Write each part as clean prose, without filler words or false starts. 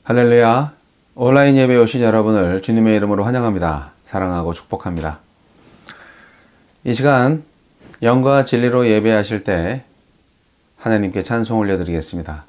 할렐루야. 온라인 예배에 오신 여러분을 주님의 이름으로 환영합니다. 사랑하고 축복합니다. 이 시간 영과 진리로 예배하실 때 하나님께 찬송 올려드리겠습니다.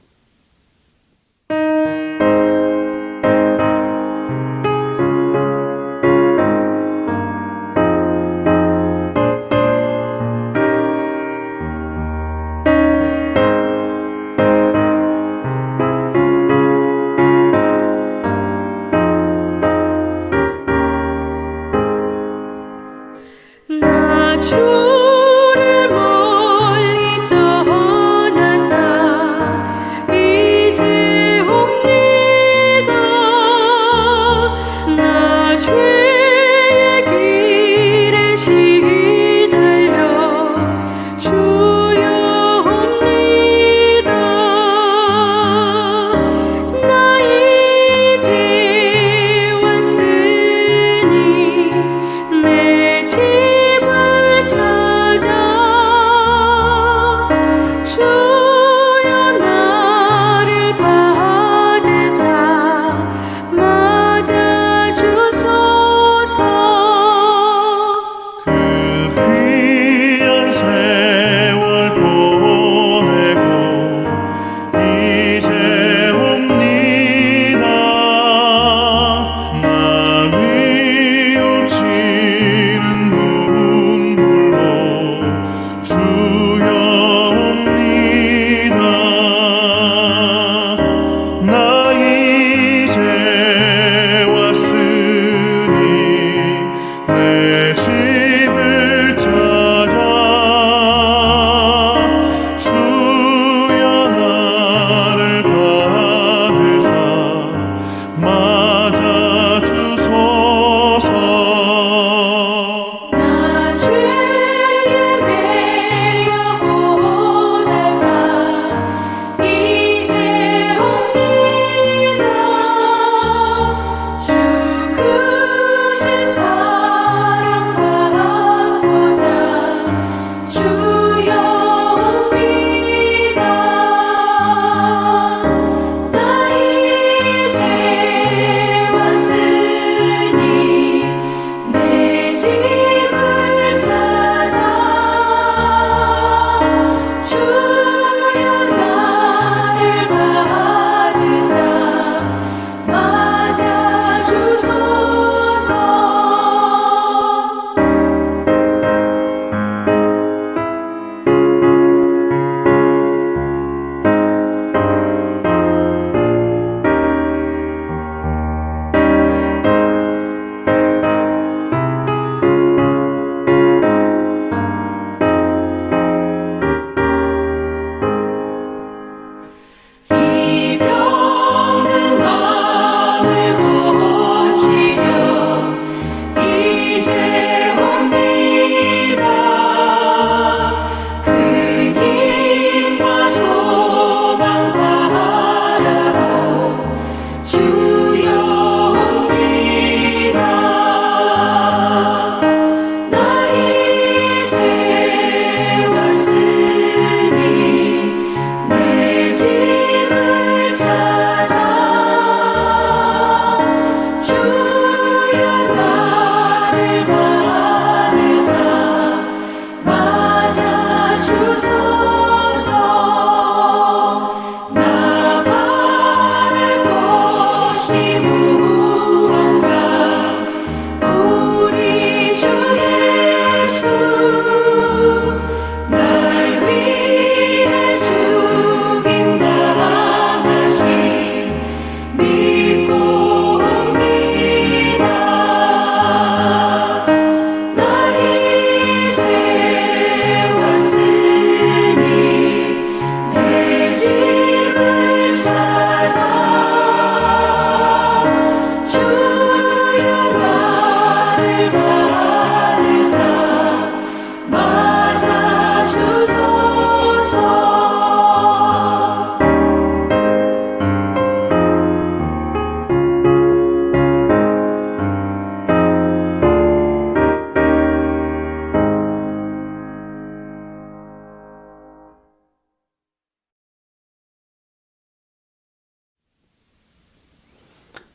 주를 멀리 떠났다 이제 옵니다. 나 죄의 길에 시달려 주여 옵니다. 나 이제 왔으니 내 집을 찾아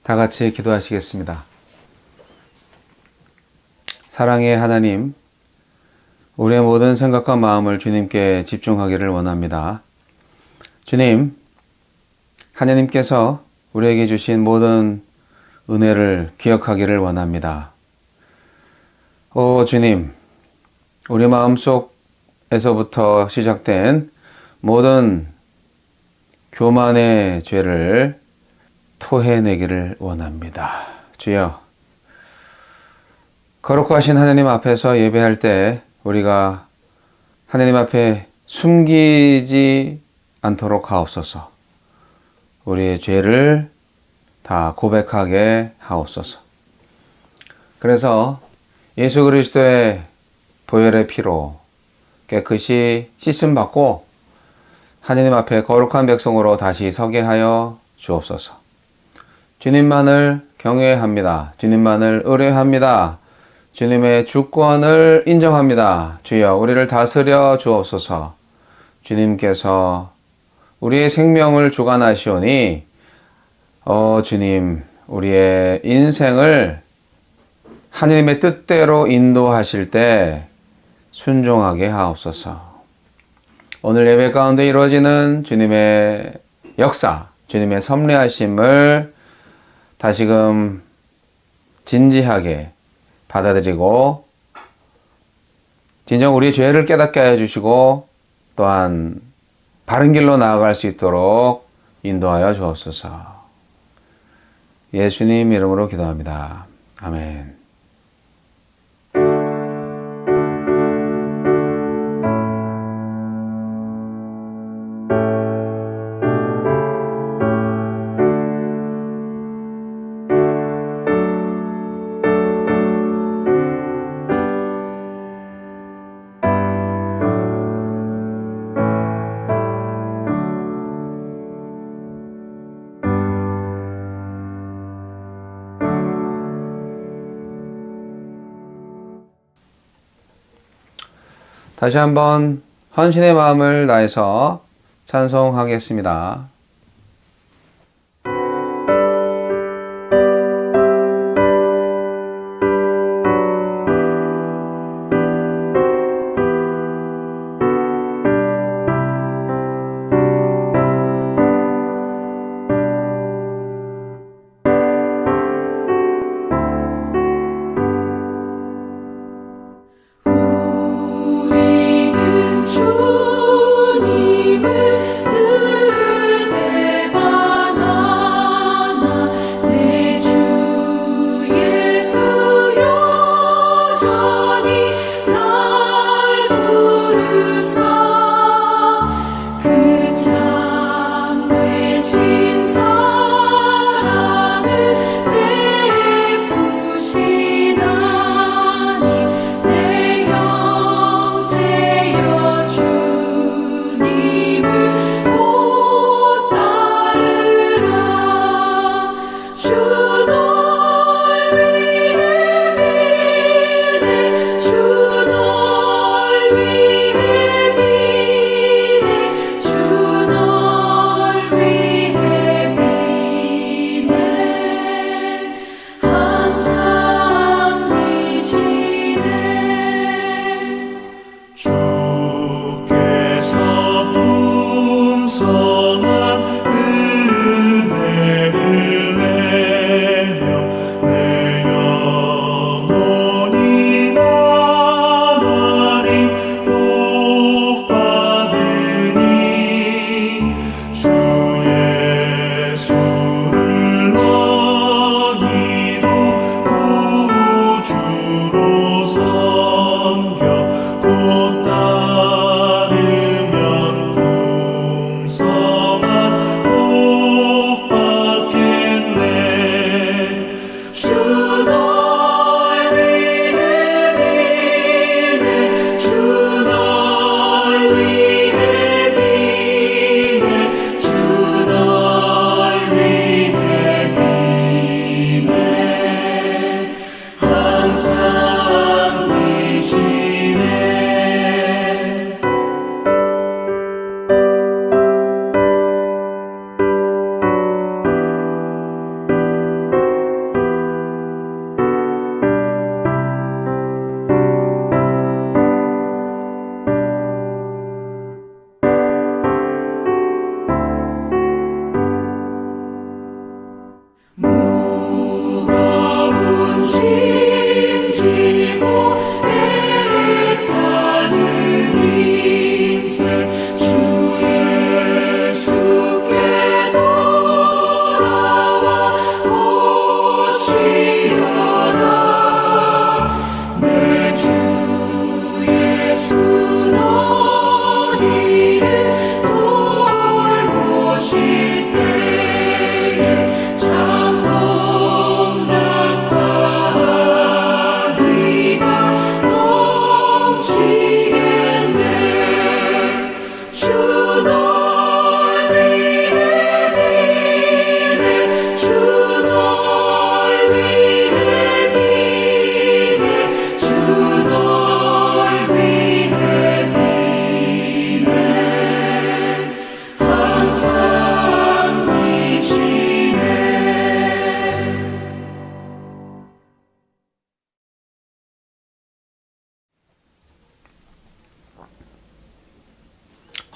다 같이 기도하시겠습니다. 사랑의 하나님, 우리의 모든 생각과 마음을 주님께 집중하기를 원합니다. 주님, 하나님께서 우리에게 주신 모든 은혜를 기억하기를 원합니다. 오 주님, 우리 마음속에서부터 시작된 모든 교만의 죄를 토해내기를 원합니다. 주여, 거룩하신 하나님 앞에서 예배할 때 우리가 하나님 앞에 숨기지 않도록 하옵소서. 우리의 죄를 다 고백하게 하옵소서. 그래서 예수 그리스도의 보혈의 피로 깨끗이 씻음 받고 하나님 앞에 거룩한 백성으로 다시 서게 하여 주옵소서. 주님만을 경외합니다. 주님만을 의뢰합니다. 주님의 주권을 인정합니다. 주여, 우리를 다스려 주옵소서. 주님께서 우리의 생명을 주관하시오니 주님, 우리의 인생을 하나님의 뜻대로 인도하실 때 순종하게 하옵소서. 오늘 예배 가운데 이루어지는 주님의 역사, 주님의 섭리하심을 다시금 진지하게 받아들이고 진정 우리의 죄를 깨닫게 하여 주시고 또한 바른 길로 나아갈 수 있도록 인도하여 주옵소서. 예수님 이름으로 기도합니다. 아멘. 다시 한번 헌신의 마음을 다해서 찬송하겠습니다. 우리는 주님을 늘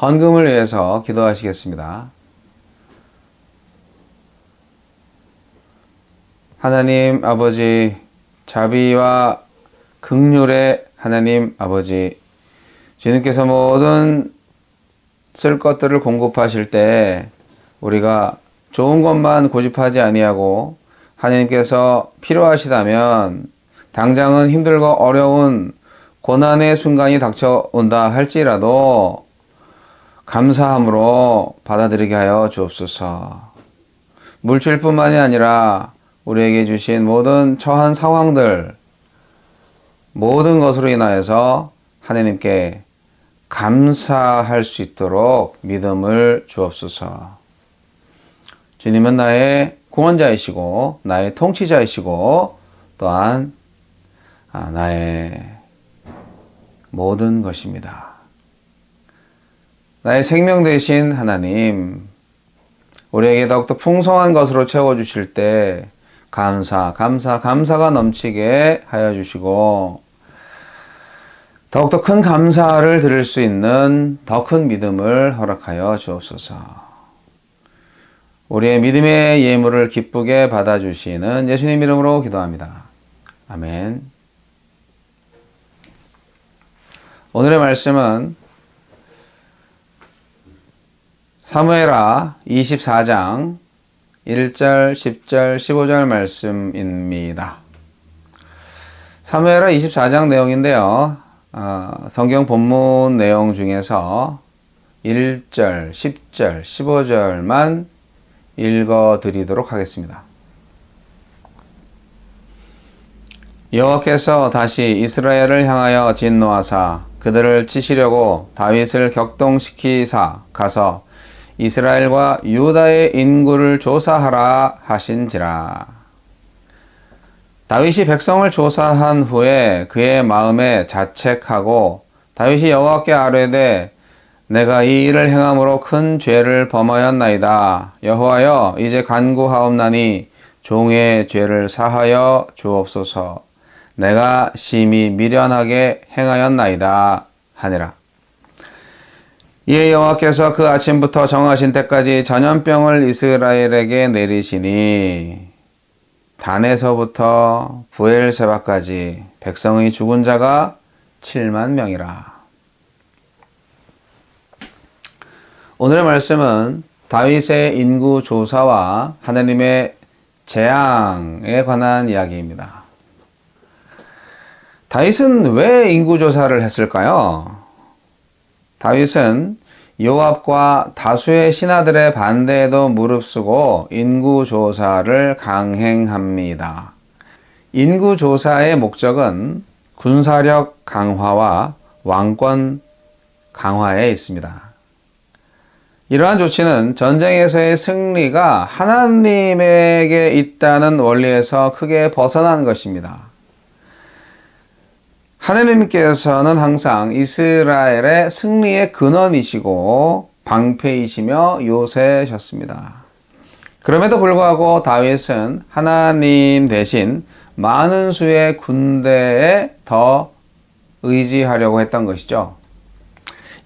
헌금을 위해서 기도하시겠습니다. 하나님 아버지, 자비와 긍휼의 하나님 아버지, 주님께서 모든 쓸 것들을 공급하실 때 우리가 좋은 것만 고집하지 아니하고 하나님께서 필요하시다면 당장은 힘들고 어려운 고난의 순간이 닥쳐온다 할지라도 감사함으로 받아들이게 하여 주옵소서. 물질뿐만이 아니라 우리에게 주신 모든 처한 상황들, 모든 것으로 인하여서 하나님께 감사할 수 있도록 믿음을 주옵소서. 주님은 나의 구원자이시고 나의 통치자이시고 또한 나의 모든 것입니다. 나의 생명 되신 하나님, 우리에게 더욱더 풍성한 것으로 채워주실 때 감사가 넘치게 하여 주시고 더욱더 큰 감사를 드릴 수 있는 더 큰 믿음을 허락하여 주옵소서. 우리의 믿음의 예물을 기쁘게 받아주시는 예수님 이름으로 기도합니다. 아멘. 오늘의 말씀은 사무엘하 24장 1절, 10절, 15절 말씀입니다. 사무엘하 24장 내용인데요. 성경 본문 내용 중에서 1절, 10절, 15절만 읽어드리도록 하겠습니다. 여호와께서 다시 이스라엘을 향하여 진노하사 그들을 치시려고 다윗을 격동시키사 가서 이스라엘과 유다의 인구를 조사하라 하신지라. 다윗이 백성을 조사한 후에 그의 마음에 자책하고 다윗이 여호와께 아뢰되 내가 이 일을 행함으로 큰 죄를 범하였나이다. 여호와여 이제 간구하옵나니 종의 죄를 사하여 주옵소서. 내가 심히 미련하게 행하였나이다 하니라. 이에 여호와께서 그 아침부터 정하신 때까지 전염병을 이스라엘에게 내리시니 단에서부터 부엘세바까지 백성의 죽은 자가 7만 명이라. 오늘의 말씀은 다윗의 인구 조사와 하나님의 재앙에 관한 이야기입니다. 다윗은 왜 인구 조사를 했을까요? 다윗은 요압과 다수의 신하들의 반대에도 무릅쓰고 인구 조사를 강행합니다. 인구 조사의 목적은 군사력 강화와 왕권 강화에 있습니다. 이러한 조치는 전쟁에서의 승리가 하나님에게 있다는 원리에서 크게 벗어난 것입니다. 하나님께서는 항상 이스라엘의 승리의 근원이시고 방패이시며 요새셨습니다. 그럼에도 불구하고 다윗은 하나님 대신 많은 수의 군대에 더 의지하려고 했던 것이죠.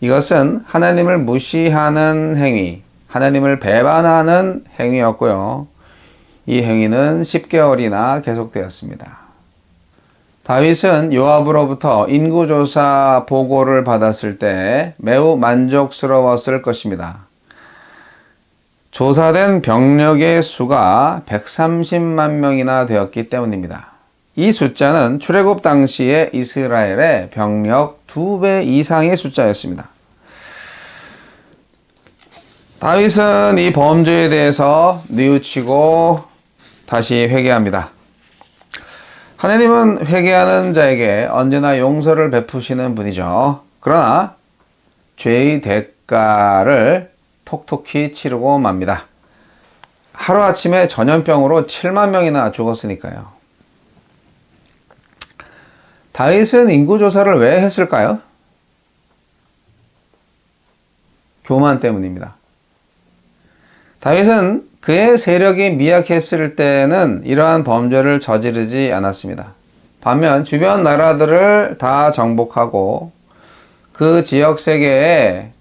이것은 하나님을 무시하는 행위, 하나님을 배반하는 행위였고요. 이 행위는 10개월이나 계속되었습니다. 다윗은 요압으로부터 인구조사 보고를 받았을 때 매우 만족스러웠을 것입니다. 조사된 병력의 수가 130만 명이나 되었기 때문입니다. 이 숫자는 출애굽 당시의 이스라엘의 병력 2배 이상의 숫자였습니다. 다윗은 이 범죄에 대해서 뉘우치고 다시 회개합니다. 하나님은 회개하는 자에게 언제나 용서를 베푸시는 분이죠. 그러나 죄의 대가를 톡톡히 치르고 맙니다. 하루아침에 전염병으로 7만 명이나 죽었으니까요. 다윗은 인구조사를 왜 했을까요? 교만 때문입니다. 다윗은 그의 세력이 미약했을 때는 이러한 범죄를 저지르지 않았습니다. 반면 주변 나라들을 다 정복하고 그 지역 세계에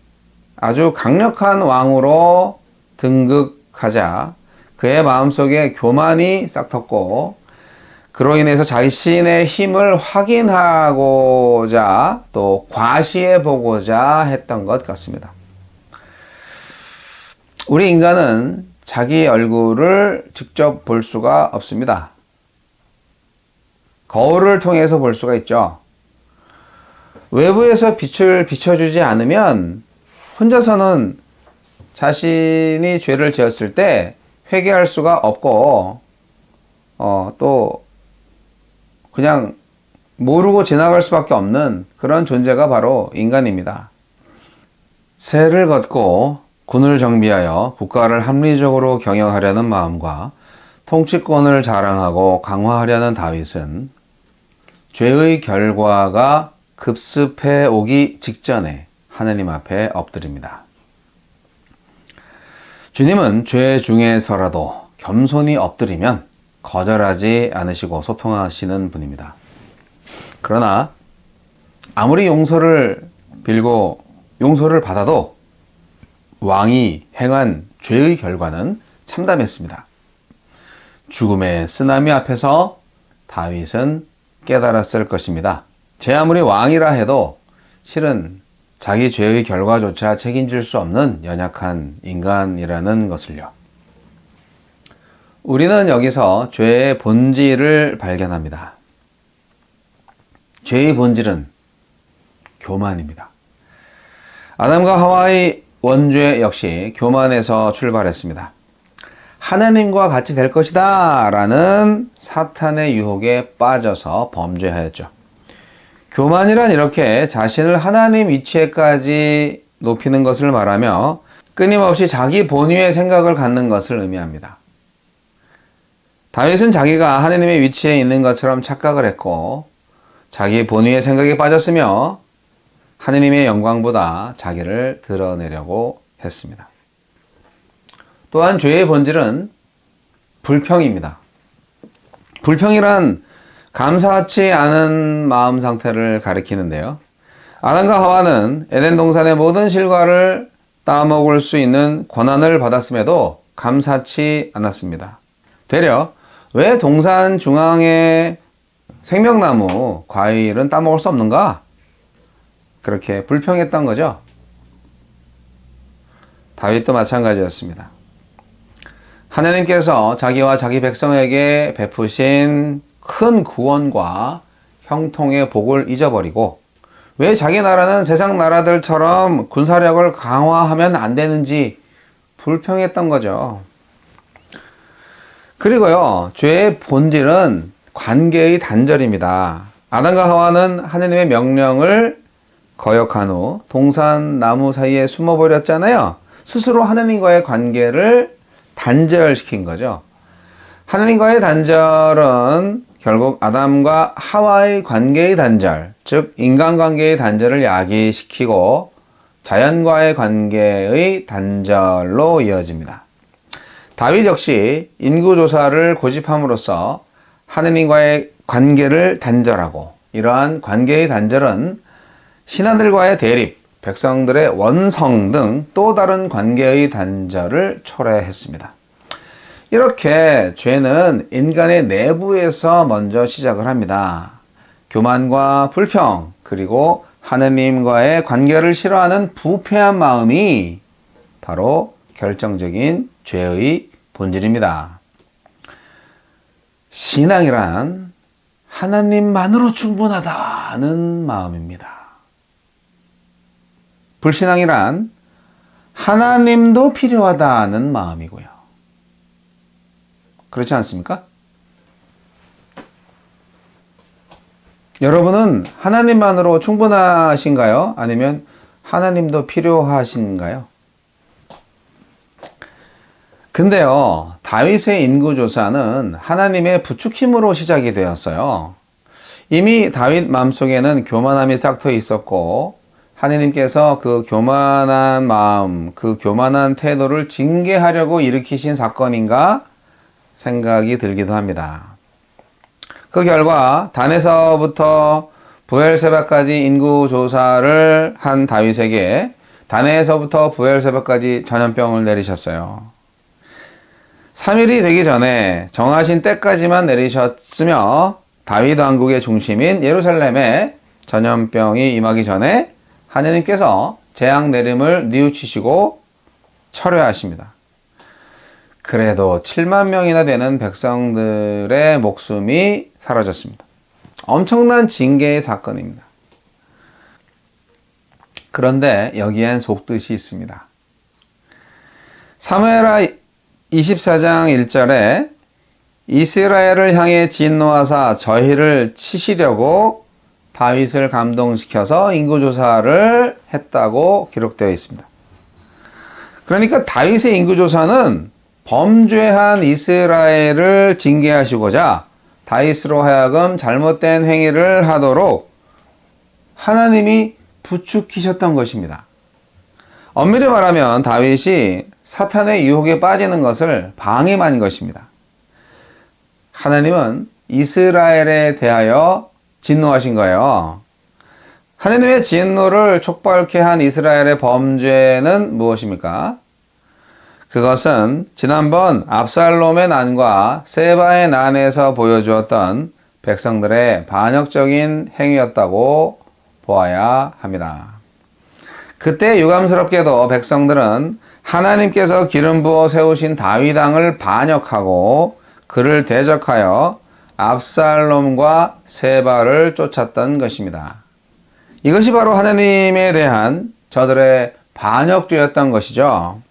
아주 강력한 왕으로 등극하자 그의 마음속에 교만이 싹텄고 그로 인해서 자신의 힘을 확인하고자 또 과시해 보고자 했던 것 같습니다. 우리 인간은 자기 얼굴을 직접 볼 수가 없습니다. 거울을 통해서 볼 수가 있죠. 외부에서 빛을 비춰주지 않으면 혼자서는 자신이 죄를 지었을 때 회개할 수가 없고 또 그냥 모르고 지나갈 수밖에 없는 그런 존재가 바로 인간입니다. 새를 걷고 군을 정비하여 국가를 합리적으로 경영하려는 마음과 통치권을 자랑하고 강화하려는 다윗은 죄의 결과가 급습해 오기 직전에 하나님 앞에 엎드립니다. 주님은 죄 중에서라도 겸손히 엎드리면 거절하지 않으시고 소통하시는 분입니다. 그러나 아무리 용서를 빌고 용서를 받아도 왕이 행한 죄의 결과는 참담했습니다. 죽음의 쓰나미 앞에서 다윗은 깨달았을 것입니다. 제 아무리 왕이라 해도 실은 자기 죄의 결과조차 책임질 수 없는 연약한 인간이라는 것을요. 우리는 여기서 죄의 본질을 발견합니다. 죄의 본질은 교만입니다. 아담과 하와의 원죄 역시 교만에서 출발했습니다. 하나님과 같이 될 것이다 라는 사탄의 유혹에 빠져서 범죄하였죠. 교만이란 이렇게 자신을 하나님 위치에까지 높이는 것을 말하며 끊임없이 자기 본위의 생각을 갖는 것을 의미합니다. 다윗은 자기가 하나님의 위치에 있는 것처럼 착각을 했고 자기 본위의 생각에 빠졌으며 하나님의 영광보다 자기를 드러내려고 했습니다. 또한 죄의 본질은 불평입니다. 불평이란 감사치 않은 마음 상태를 가리키는데요. 아담과 하와는 에덴 동산의 모든 실과를 따먹을 수 있는 권한을 받았음에도 감사치 않았습니다. 되려 왜 동산 중앙의 생명나무 과일은 따먹을 수 없는가? 그렇게 불평했던 거죠. 다윗도 마찬가지였습니다. 하나님께서 자기와 자기 백성에게 베푸신 큰 구원과 형통의 복을 잊어버리고 왜 자기 나라는 세상 나라들처럼 군사력을 강화하면 안 되는지 불평했던 거죠. 그리고요, 죄의 본질은 관계의 단절입니다. 아담과 하와는 하나님의 명령을 거역한 후 동산 나무 사이에 숨어버렸잖아요. 스스로 하나님과의 관계를 단절시킨 거죠. 하나님과의 단절은 결국 아담과 하와의 관계의 단절, 즉 인간관계의 단절을 야기시키고 자연과의 관계의 단절로 이어집니다. 다윗 역시 인구조사를 고집함으로써 하나님과의 관계를 단절하고 이러한 관계의 단절은 신하들과의 대립, 백성들의 원성 등 또 다른 관계의 단절을 초래했습니다. 이렇게 죄는 인간의 내부에서 먼저 시작을 합니다. 교만과 불평, 그리고 하나님과의 관계를 싫어하는 부패한 마음이 바로 결정적인 죄의 본질입니다. 신앙이란 하나님만으로 충분하다는 마음입니다. 불신앙이란 하나님도 필요하다는 마음이고요. 그렇지 않습니까? 여러분은 하나님만으로 충분하신가요? 아니면 하나님도 필요하신가요? 근데요, 다윗의 인구조사는 하나님의 부추김으로 시작이 되었어요. 이미 다윗 마음속에는 교만함이 싹트어 있었고 하나님께서 그 교만한 마음, 그 교만한 태도를 징계하려고 일으키신 사건인가 생각이 들기도 합니다. 그 결과 단에서부터 부엘세바까지 인구조사를 한 다윗에게 다네에서부터 부엘세바까지 전염병을 내리셨어요. 3일이 되기 전에 정하신 때까지만 내리셨으며 다윗 왕국의 중심인 예루살렘에 전염병이 임하기 전에 하느님께서 재앙 내림을 뉘우치시고 철회하십니다. 그래도 7만 명이나 되는 백성들의 목숨이 사라졌습니다. 엄청난 징계의 사건입니다. 그런데 여기엔 속뜻이 있습니다. 사무엘하 24장 1절에 이스라엘을 향해 진노하사 저희를 치시려고 다윗을 감동시켜서 인구조사를 했다고 기록되어 있습니다. 그러니까 다윗의 인구조사는 범죄한 이스라엘을 징계하시고자 다윗으로 하여금 잘못된 행위를 하도록 하나님이 부추기셨던 것입니다. 엄밀히 말하면 다윗이 사탄의 유혹에 빠지는 것을 방해한 것입니다. 하나님은 이스라엘에 대하여 진노하신 거예요. 하나님의 진노를 촉발케 한 이스라엘의 범죄는 무엇입니까? 그것은 지난번 압살롬의 난과 세바의 난에서 보여주었던 백성들의 반역적인 행위였다고 보아야 합니다. 그때 유감스럽게도 백성들은 하나님께서 기름 부어 세우신 다윗 왕을 반역하고 그를 대적하여 압살롬과 세바를 쫓았던 것입니다. 이것이 바로 하나님에 대한 저들의 반역죄였던 것이죠.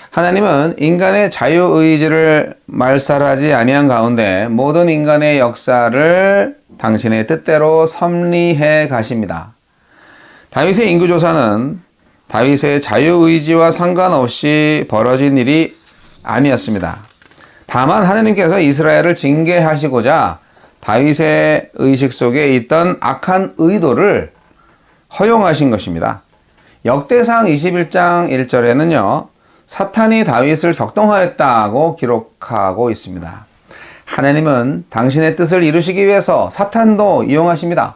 하나님은 인간의 자유의지를 말살하지 아니한 가운데 모든 인간의 역사를 당신의 뜻대로 섭리해 가십니다. 다윗의 인구조사는 다윗의 자유의지와 상관없이 벌어진 일이 아니었습니다. 다만 하나님께서 이스라엘을 징계하시고자 다윗의 의식 속에 있던 악한 의도를 허용하신 것입니다. 역대상 21장 1절에는요. 사탄이 다윗을 격동하였다고 기록하고 있습니다. 하나님은 당신의 뜻을 이루시기 위해서 사탄도 이용하십니다.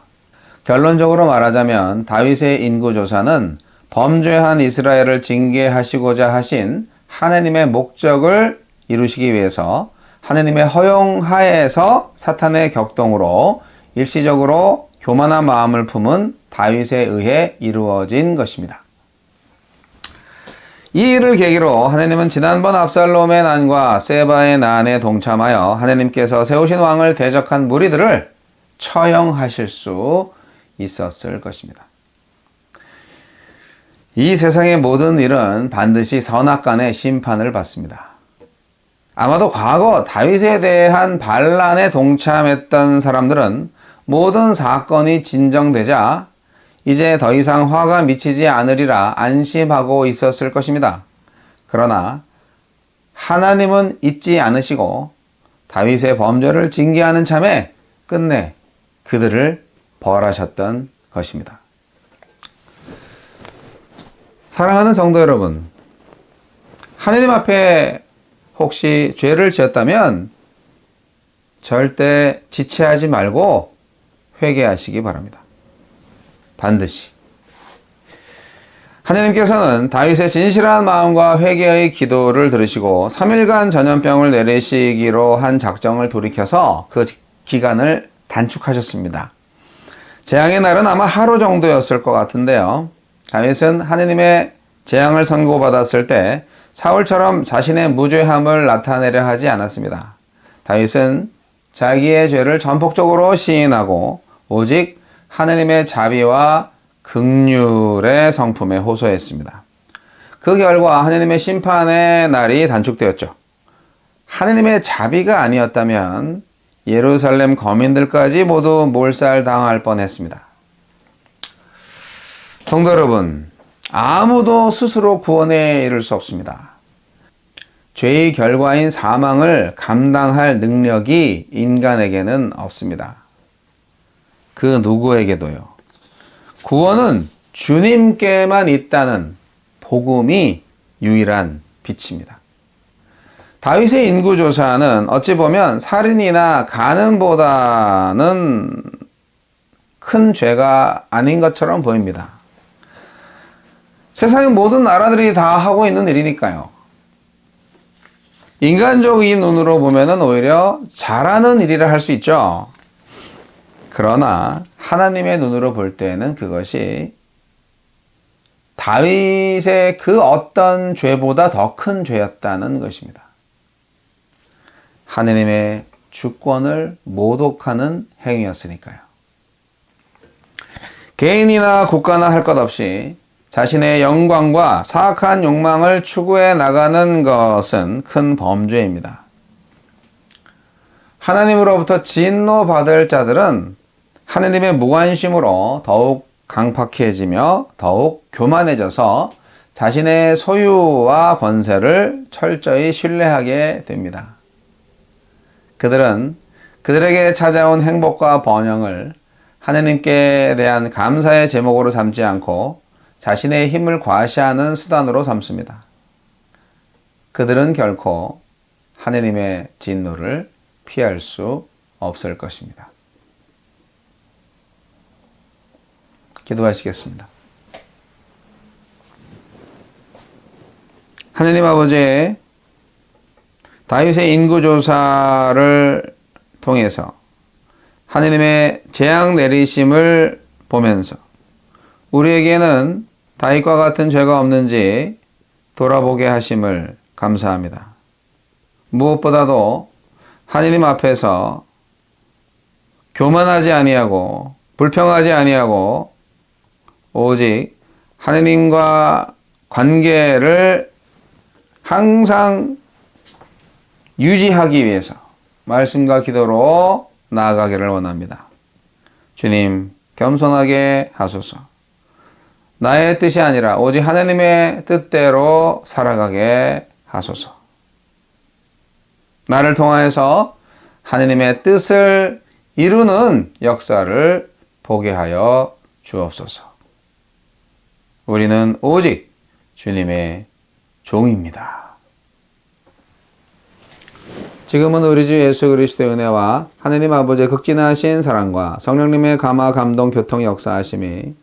결론적으로 말하자면 다윗의 인구조사는 범죄한 이스라엘을 징계하시고자 하신 하나님의 목적을 이루시기 위해서 하나님의 허용하에서 사탄의 격동으로 일시적으로 교만한 마음을 품은 다윗에 의해 이루어진 것입니다. 이 일을 계기로 하나님은 지난번 압살롬의 난과 세바의 난에 동참하여 하나님께서 세우신 왕을 대적한 무리들을 처형하실 수 있었을 것입니다. 이 세상의 모든 일은 반드시 선악간의 심판을 받습니다. 아마도 과거 다윗에 대한 반란에 동참했던 사람들은 모든 사건이 진정되자 이제 더 이상 화가 미치지 않으리라 안심하고 있었을 것입니다. 그러나 하나님은 잊지 않으시고 다윗의 범죄를 징계하는 참에 끝내 그들을 벌하셨던 것입니다. 사랑하는 성도 여러분, 하나님 앞에 혹시 죄를 지었다면 절대 지체하지 말고 회개하시기 바랍니다. 반드시. 하나님께서는 다윗의 진실한 마음과 회개의 기도를 들으시고 3일간 전염병을 내리시기로 한 작정을 돌이켜서 그 기간을 단축하셨습니다. 재앙의 날은 아마 하루 정도였을 것 같은데요. 다윗은 하나님의 재앙을 선고받았을 때 사울처럼 자신의 무죄함을 나타내려 하지 않았습니다. 다윗은 자기의 죄를 전폭적으로 시인하고 오직 하나님의 자비와 긍휼의 성품에 호소했습니다. 그 결과 하나님의 심판의 날이 단축되었죠. 하나님의 자비가 아니었다면 예루살렘 거민들까지 모두 몰살당할 뻔했습니다. 성도 여러분, 아무도 스스로 구원에 이를 수 없습니다. 죄의 결과인 사망을 감당할 능력이 인간에게는 없습니다. 그 누구에게도요. 구원은 주님께만 있다는 복음이 유일한 빛입니다. 다윗의 인구조사는 어찌 보면 살인이나 간음보다는 큰 죄가 아닌 것처럼 보입니다. 세상의 모든 나라들이 다 하고 있는 일이니까요. 인간적인 눈으로 보면은 오히려 잘하는 일이라 할 수 있죠. 그러나 하나님의 눈으로 볼 때에는 그것이 다윗의 그 어떤 죄보다 더 큰 죄였다는 것입니다. 하느님의 주권을 모독하는 행위였으니까요. 개인이나 국가나 할 것 없이 자신의 영광과 사악한 욕망을 추구해 나가는 것은 큰 범죄입니다. 하나님으로부터 진노받을 자들은 하느님의 무관심으로 더욱 강팍해지며 더욱 교만해져서 자신의 소유와 권세를 철저히 신뢰하게 됩니다. 그들은 그들에게 찾아온 행복과 번영을 하느님께 대한 감사의 제목으로 삼지 않고 자신의 힘을 과시하는 수단으로 삼습니다. 그들은 결코 하느님의 진노를 피할 수 없을 것입니다. 기도하시겠습니다. 하느님 아버지, 다윗의 인구조사를 통해서 하느님의 재앙 내리심을 보면서 우리에게는 다윗과 같은 죄가 없는지 돌아보게 하심을 감사합니다. 무엇보다도 하느님 앞에서 교만하지 아니하고 불평하지 아니하고 오직 하느님과 관계를 항상 유지하기 위해서 말씀과 기도로 나아가기를 원합니다. 주님, 겸손하게 하소서. 나의 뜻이 아니라 오직 하나님의 뜻대로 살아가게 하소서. 나를 통하여서 하나님의 뜻을 이루는 역사를 보게 하여 주옵소서. 우리는 오직 주님의 종입니다. 지금은 우리 주 예수 그리스도의 은혜와 하느님 아버지의 극진하신 사랑과 성령님의 감화 감동 교통 역사하심이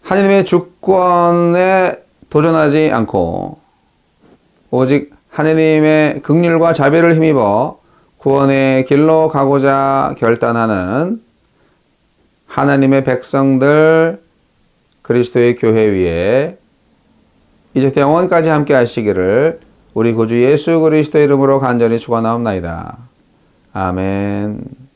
하느님의 주권에 도전하지 않고 오직 하느님의 긍휼과 자비를 힘입어 구원의 길로 가고자 결단하는 하나님의 백성들 그리스도의 교회 위에 이제부터 영원까지 함께 하시기를 우리 구주 예수 그리스도 이름으로 간절히 축원하옵나이다. 아멘.